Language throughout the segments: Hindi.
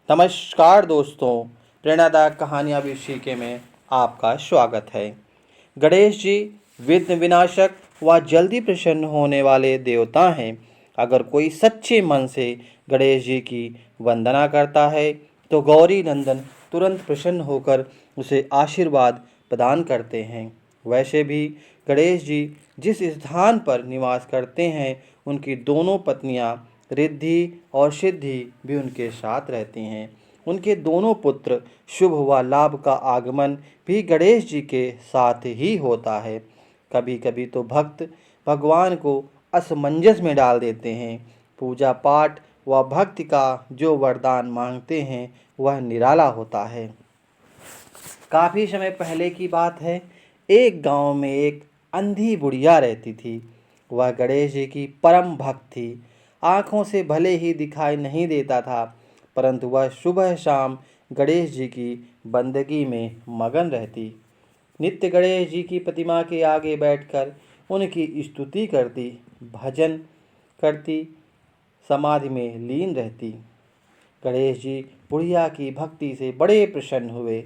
नमस्कार दोस्तों, प्रेरणादायक कहानियाँ विषय में आपका स्वागत है। गणेश जी विघ्न विनाशक व जल्दी प्रसन्न होने वाले देवता हैं। अगर कोई सच्चे मन से गणेश जी की वंदना करता है तो गौरी नंदन तुरंत प्रसन्न होकर उसे आशीर्वाद प्रदान करते हैं। वैसे भी गणेश जी जिस स्थान पर निवास करते हैं उनकी दोनों पत्नियां रिद्धि और सिद्धि भी उनके साथ रहती हैं। उनके दोनों पुत्र शुभ व लाभ का आगमन भी गणेश जी के साथ ही होता है। कभी कभी तो भक्त भगवान को असमंजस में डाल देते हैं। पूजा पाठ व भक्ति का जो वरदान मांगते हैं वह निराला होता है। काफ़ी समय पहले की बात है। एक गांव में एक अंधी बुढ़िया रहती थी। वह गणेश जी की परम भक्त थी। आँखों से भले ही दिखाई नहीं देता था, परंतु वह सुबह शाम गणेश जी की बंदगी में मगन रहती। नित्य गणेश जी की प्रतिमा के आगे बैठकर उनकी स्तुति करती, भजन करती, समाधि में लीन रहती। गणेश जी बुढ़िया की भक्ति से बड़े प्रसन्न हुए।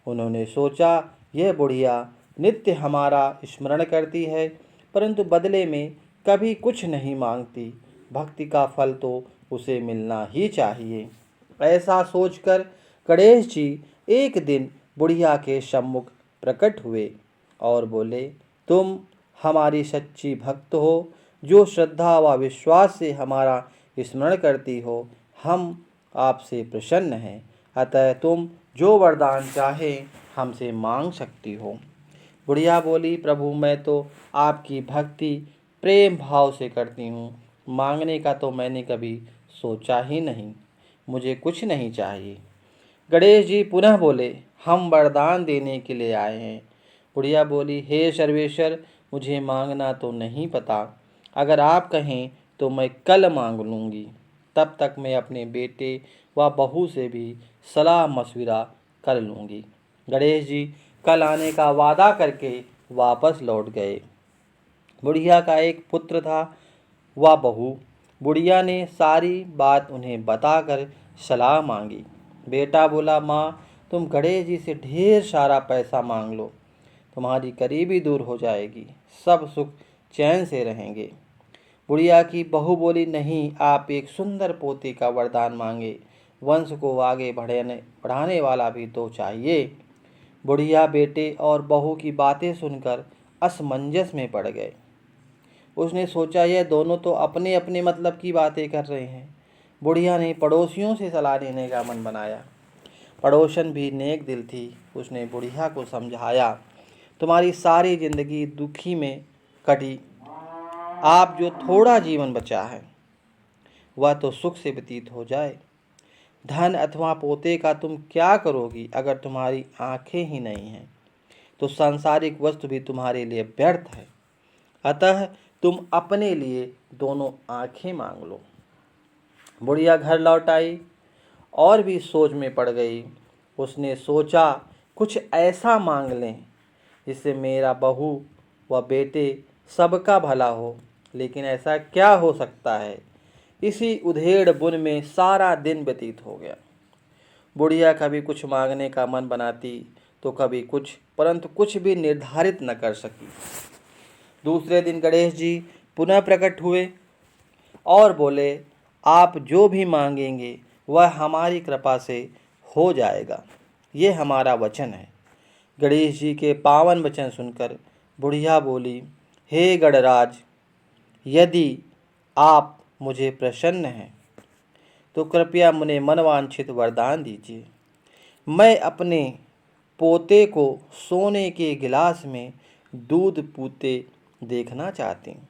उन्होंने सोचा, यह बुढ़िया नित्य हमारा स्मरण करती है, परंतु बदले में कभी कुछ नहीं मांगती। भक्ति का फल तो उसे मिलना ही चाहिए। ऐसा सोचकर गणेश जी एक दिन बुढ़िया के सम्मुख प्रकट हुए और बोले, तुम हमारी सच्ची भक्त हो, जो श्रद्धा व विश्वास से हमारा स्मरण करती हो। हम आपसे प्रसन्न हैं, अतः तुम जो वरदान चाहे हमसे मांग सकती हो। बुढ़िया बोली, प्रभु मैं तो आपकी भक्ति प्रेम भाव से करती हूँ, मांगने का तो मैंने कभी सोचा ही नहीं, मुझे कुछ नहीं चाहिए। गणेश जी पुनः बोले, हम वरदान देने के लिए आए हैं। बुढ़िया बोली, हे सर्वेश्वर, मुझे मांगना तो नहीं पता, अगर आप कहें तो मैं कल मांग लूँगी। तब तक मैं अपने बेटे व बहू से भी सलाह मशविरा कर लूँगी। गणेश जी कल आने का वादा करके वापस लौट गए। बुढ़िया का एक पुत्र था व बहू। बुढ़िया ने सारी बात उन्हें बताकर सलाह मांगी। बेटा बोला, माँ तुम गणेश जी से ढेर सारा पैसा मांग लो, तुम्हारी गरीबी दूर हो जाएगी, सब सुख चैन से रहेंगे। बुढ़िया की बहू बोली, नहीं, आप एक सुंदर पोते का वरदान मांगे, वंश को आगे बढ़ाने वाला भी तो चाहिए। बुढ़िया बेटे और बहू की बातें सुनकर असमंजस में पड़ गए। उसने सोचा, यह दोनों तो अपने अपने मतलब की बातें कर रहे हैं। बुढ़िया ने पड़ोसियों से सलाह लेने का मन बनाया। पड़ोसन भी नेक दिल थी। उसने बुढ़िया को समझाया, तुम्हारी सारी जिंदगी दुखी में कटी, आप जो थोड़ा जीवन बचा है वह तो सुख से व्यतीत हो जाए। धन अथवा पोते का तुम क्या करोगी? अगर तुम्हारी आंखें ही नहीं हैं तो सांसारिक वस्तु भी तुम्हारे लिए व्यर्थ है। अतः तुम अपने लिए दोनों आंखें मांग लो। बुढ़िया घर लौट आई और भी सोच में पड़ गई। उसने सोचा, कुछ ऐसा मांग लें जिससे मेरा बहू व बेटे सबका भला हो। लेकिन ऐसा क्या हो सकता है? इसी उधेड़ बुन में सारा दिन व्यतीत हो गया। बुढ़िया कभी कुछ मांगने का मन बनाती तो कभी कुछ, परंतु कुछ भी निर्धारित न कर सकी। दूसरे दिन गणेश जी पुनः प्रकट हुए और बोले, आप जो भी मांगेंगे वह हमारी कृपा से हो जाएगा, ये हमारा वचन है। गणेश जी के पावन वचन सुनकर बुढ़िया बोली, हे गणराज, यदि आप मुझे प्रसन्न हैं तो कृपया मुझे मनवांछित वरदान दीजिए। मैं अपने पोते को सोने के गिलास में दूध पीते देखना चाहती हूँ।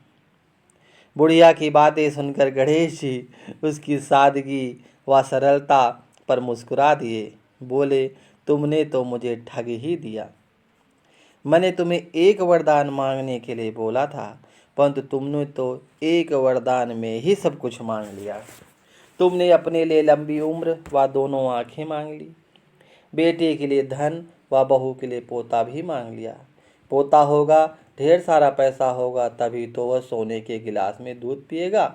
बुढ़िया की बातें सुनकर गणेश जी उसकी सादगी व सरलता पर मुस्कुरा दिए। बोले, तुमने तो मुझे ठग ही दिया। मैंने तुम्हें एक वरदान मांगने के लिए बोला था, परंतु तुमने तो एक वरदान में ही सब कुछ मांग लिया। तुमने अपने लिए लंबी उम्र व दोनों आंखें मांग ली, बेटे के लिए धन व बहू के लिए पोता भी मांग लिया। पोता होगा, ढेर सारा पैसा होगा, तभी तो वह सोने के गिलास में दूध पिएगा।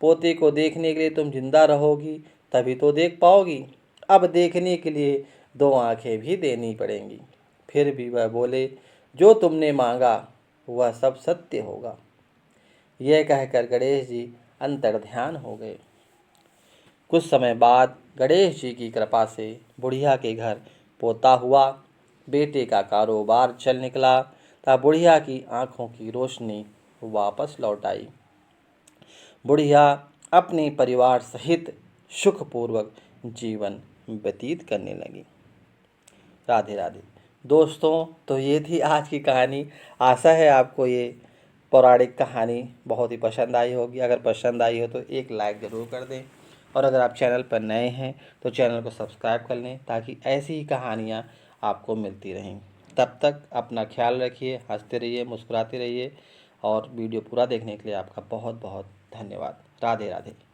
पोते को देखने के लिए तुम जिंदा रहोगी, तभी तो देख पाओगी। अब देखने के लिए 2 आंखें भी देनी पड़ेंगी। फिर भी वह बोले, जो तुमने मांगा वह सब सत्य होगा। यह कहकर गणेश जी अंतर्ध्यान हो गए। कुछ समय बाद गणेश जी की कृपा से बुढ़िया के घर पोता हुआ। बेटे का कारोबार चल निकला तथा बुढ़िया की आंखों की रोशनी वापस लौट आई। बुढ़िया अपने परिवार सहित सुखपूर्वक जीवन व्यतीत करने लगी। राधे राधे। दोस्तों, तो ये थी आज की कहानी। आशा है आपको ये पौराणिक कहानी बहुत ही पसंद आई होगी। अगर पसंद आई हो तो एक लाइक ज़रूर कर दें, और अगर आप चैनल पर नए हैं तो चैनल को सब्सक्राइब कर लें, ताकि ऐसी ही कहानियाँ आपको मिलती रहें। तब तक अपना ख्याल रखिए, हंसते रहिए, मुस्कुराते रहिए, और वीडियो पूरा देखने के लिए आपका बहुत बहुत धन्यवाद। राधे राधे।